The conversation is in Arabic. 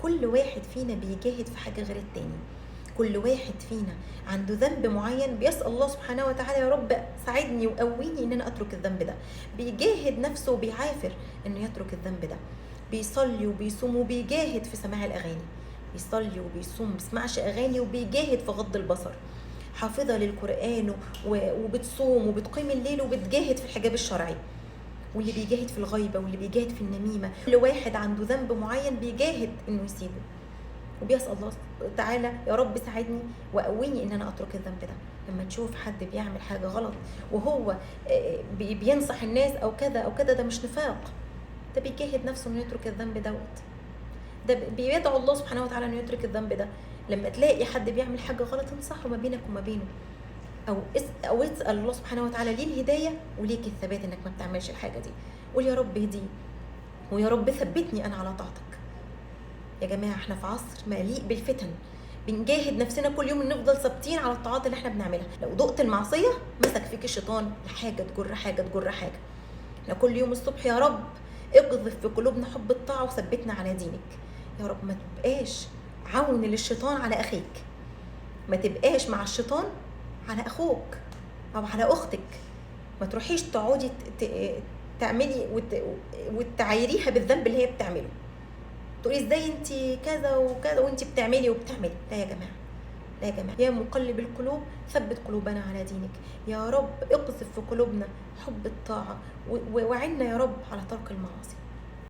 كل واحد فينا بيجاهد في حاجة غير التاني. كل واحد فينا عنده ذنب معين بيسأل الله سبحانه وتعالى يا رب ساعدني وقويني ان انا اترك الذنب ده. بيجاهد نفسه وبيعافر انه يترك الذنب ده. بيصلي وبيصوم وبيجاهد في سماع الاغاني. بيصلي وبيصوم ما بيسمعش اغاني وبيجاهد في غض البصر. حافظة للقرآن وبتصوم وبتقيم الليل وبتجاهد في الحجاب الشرعي. واللي بيجاهد في الغيبة واللي بيجاهد في النميمة. كل واحد عنده ذنب معين بيجاهد انه يسيبه وبيسأل الله تعالى يا رب ساعدني وقويني ان انا اترك الذنب ده. لما تشوف حد بيعمل حاجة غلط وهو بينصح الناس او كذا او كذا، ده مش نفاق، ده بيجاهد نفسه انه يترك الذنب دوت. ده بيدعو الله سبحانه وتعالى انه يترك الذنب ده. لما تلاقي حد بيعمل حاجة غلط انصحه ما بينك وما بينه، او اسال الله سبحانه وتعالى ليه الهدايه وليك الثبات انك ما بتعملش الحاجه دي. قول يا رب اهديني ويا رب ثبتني انا على طاعتك. يا جماعه احنا في عصر مليء بالفتن، بنجاهد نفسنا كل يوم نفضل ثابتين على الطاعات اللي احنا بنعملها. لو ضقت المعصيه مسك فيك الشيطان لحاجه تجر حاجه تجر حاجه. احنا كل يوم الصبح يا رب اقذف في قلوبنا حب الطاعه وثبتنا على دينك. يا رب ما تبقاش عون للشيطان على اخيك، ما تبقاش مع الشيطان على اخوك او على اختك. ما تروحيش تقعدي تعملي وتعايريها بالذنب اللي هي بتعمله، تقولي ازاي انت كذا وكذا وانت بتعملي وبتعملي. لا يا جماعه، لا يا جماعه، يا مقلب القلوب ثبت قلوبنا على دينك. يا رب اقذف في قلوبنا حب الطاعه وعنا يا رب على ترك المعاصي.